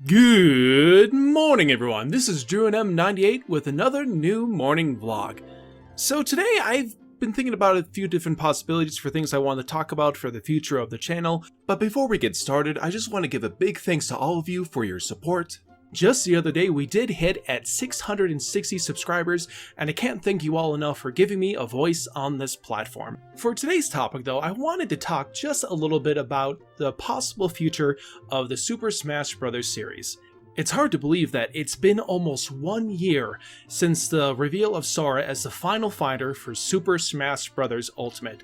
Good morning, everyone. This is DrewandM98 with another new morning vlog. So today I've been thinking about a few different possibilities for things I want to talk about for the future of the channel, but before we get started, I just want to give a big thanks to all of you for your support. Just the other day, we did hit at 660 subscribers, and I can't thank you all enough for giving me a voice on this platform. For today's topic though, I wanted to talk just a little bit about the possible future of the Super Smash Bros. Series. It's hard to believe that it's been almost 1 year since the reveal of Sora as the final fighter for Super Smash Bros. Ultimate.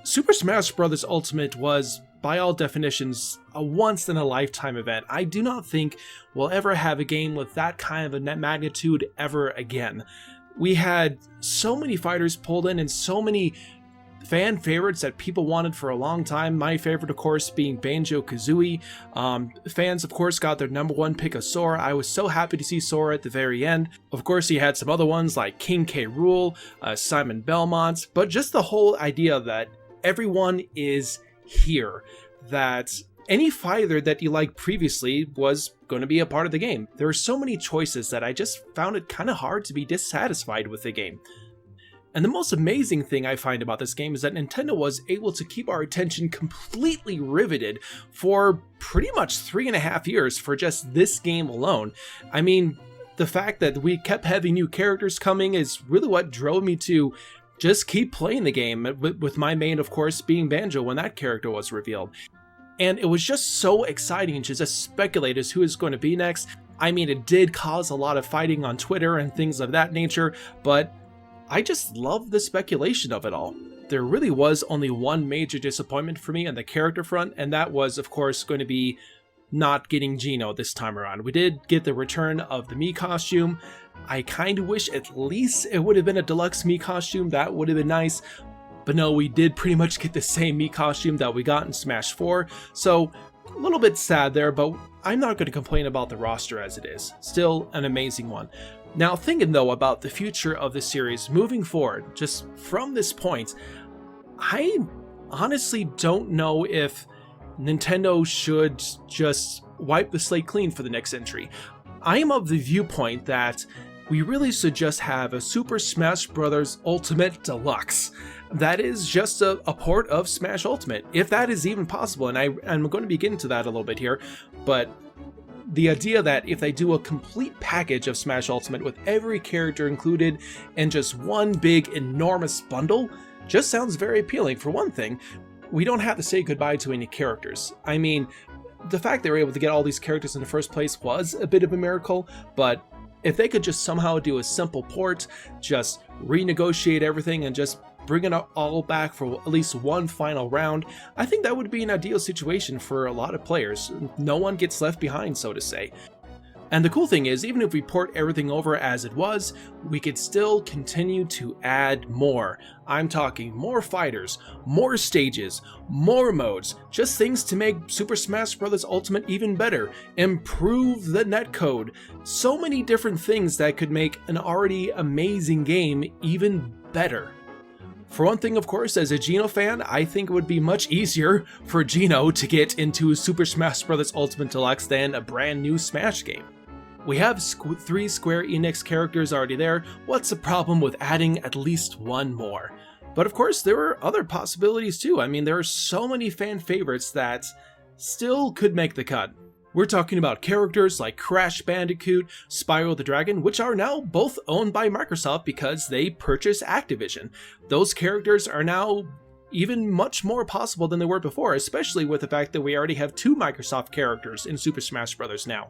Super Smash Bros. Ultimate was, by all definitions, a once-in-a-lifetime event. I do not think we'll ever have a game with that kind of a magnitude ever again. We had so many fighters pulled in and so many fan favorites that people wanted for a long time. My favorite, of course, being Banjo-Kazooie. Fans, of course, got their #1 pick of Sora. I was so happy to see Sora at the very end. Of course, he had some other ones like King K. Rool, Simon Belmont, but just the whole idea that everyone is here, that any fighter that you liked previously was going to be a part of the game. There were so many choices that I just found it kind of hard to be dissatisfied with the game. And the most amazing thing I find about this game is that Nintendo was able to keep our attention completely riveted for pretty much 3.5 years for just this game alone. I mean, the fact that we kept having new characters coming is really what drove me to just keep playing the game, with my main, of course, being Banjo when that character was revealed. And it was just so exciting to just speculate as who is going to be next. I mean, it did cause a lot of fighting on Twitter and things of that nature, but I just love the speculation of it all. There really was only one major disappointment for me on the character front, and that was, of course, going to be not getting Geno this time around. We did get the return of the Mii costume. I kind of wish at least it would have been a deluxe Mii costume. That would have been nice. But no, we did pretty much get the same Mii costume that we got in Smash 4. So a little bit sad there, but I'm not going to complain about the roster as it is. Still an amazing one. Now, thinking though about the future of the series moving forward, just from this point, I honestly don't know if Nintendo should just wipe the slate clean for the next entry. I am of the viewpoint that we really should just have a Super Smash Bros. Ultimate Deluxe. That is just a port of Smash Ultimate, if that is even possible, and I'm going to be getting to that a little bit here, but the idea that if they do a complete package of Smash Ultimate with every character included in just one big enormous bundle just sounds very appealing. For one thing, we don't have to say goodbye to any characters. I mean, the fact they were able to get all these characters in the first place was a bit of a miracle, but if they could just somehow do a simple port, just renegotiate everything and just bring it all back for at least one final round, I think that would be an ideal situation for a lot of players. No one gets left behind, so to say. And the cool thing is, even if we port everything over as it was, we could still continue to add more. I'm talking more fighters, more stages, more modes, just things to make Super Smash Bros. Ultimate even better, improve the netcode, so many different things that could make an already amazing game even better. For one thing, of course, as a Geno fan, I think it would be much easier for Geno to get into Super Smash Bros. Ultimate Deluxe than a brand new Smash game. We have 3 Square Enix characters already there. What's the problem with adding at least one more? But of course, there are other possibilities too. I mean, there are so many fan favorites that still could make the cut. We're talking about characters like Crash Bandicoot, Spyro the Dragon, which are now both owned by Microsoft because they purchased Activision. Those characters are now even much more possible than they were before, especially with the fact that we already have 2 Microsoft characters in Super Smash Bros. Now.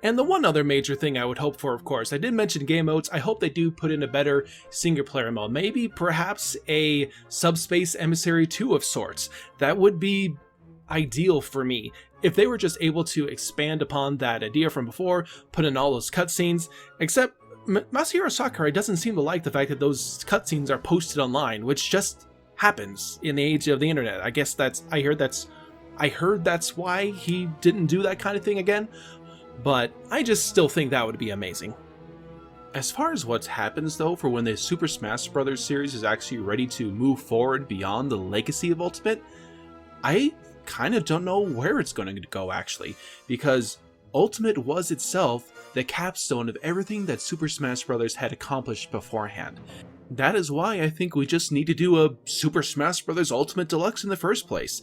And the one other major thing I would hope for, of course, I did mention game modes. I hope they do put in a better single player mode. Maybe perhaps a Subspace Emissary 2 of sorts. That would be ideal for me. If they were just able to expand upon that idea from before, put in all those cutscenes, except Masahiro Sakurai doesn't seem to like the fact that those cutscenes are posted online, which just happens in the age of the internet. I guess I heard that's why he didn't do that kind of thing again. But I just still think that would be amazing. As far as what happens though for when the Super Smash Bros. Series is actually ready to move forward beyond the legacy of Ultimate, I kind of don't know where it's going to go actually, because Ultimate was itself the capstone of everything that Super Smash Bros. Had accomplished beforehand. That is why I think we just need to do a Super Smash Bros. Ultimate Deluxe in the first place.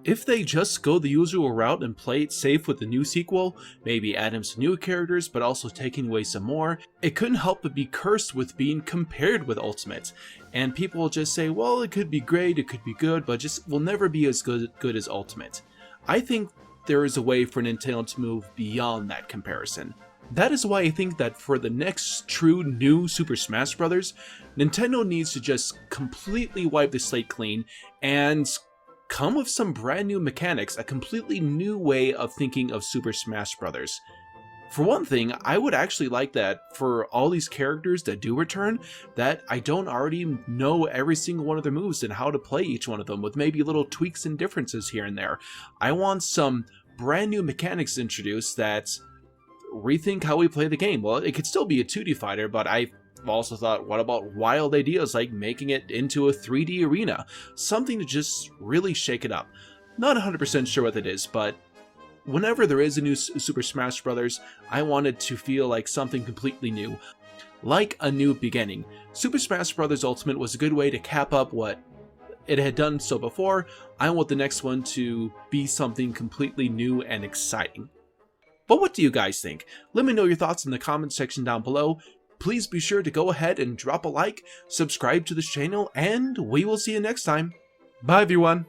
If they just go the usual route and play it safe with the new sequel, maybe add in some new characters but also taking away some more, it couldn't help but be cursed with being compared with Ultimate. And people will just say, well, it could be great, it could be good, but just will never be as good as Ultimate. I think there is a way for Nintendo to move beyond that comparison. That is why I think that for the next true new Super Smash Bros., Nintendo needs to just completely wipe the slate clean and come with some brand new mechanics, a completely new way of thinking of Super Smash Bros. For one thing, I would actually like that for all these characters that do return, that I don't already know every single one of their moves and how to play each one of them, with maybe little tweaks and differences here and there. I want some brand new mechanics introduced that rethink how we play the game. Well, it could still be a 2D fighter, but I've also thought, what about wild ideas like making it into a 3D arena? Something to just really shake it up. Not 100% sure what it is, but whenever there is a new Super Smash Bros., I want it to feel like something completely new. Like a new beginning. Super Smash Bros. Ultimate was a good way to cap up what it had done so before. I want the next one to be something completely new and exciting. But what do you guys think? Let me know your thoughts in the comments section down below. Please be sure to go ahead and drop a like, subscribe to this channel, and we will see you next time. Bye everyone!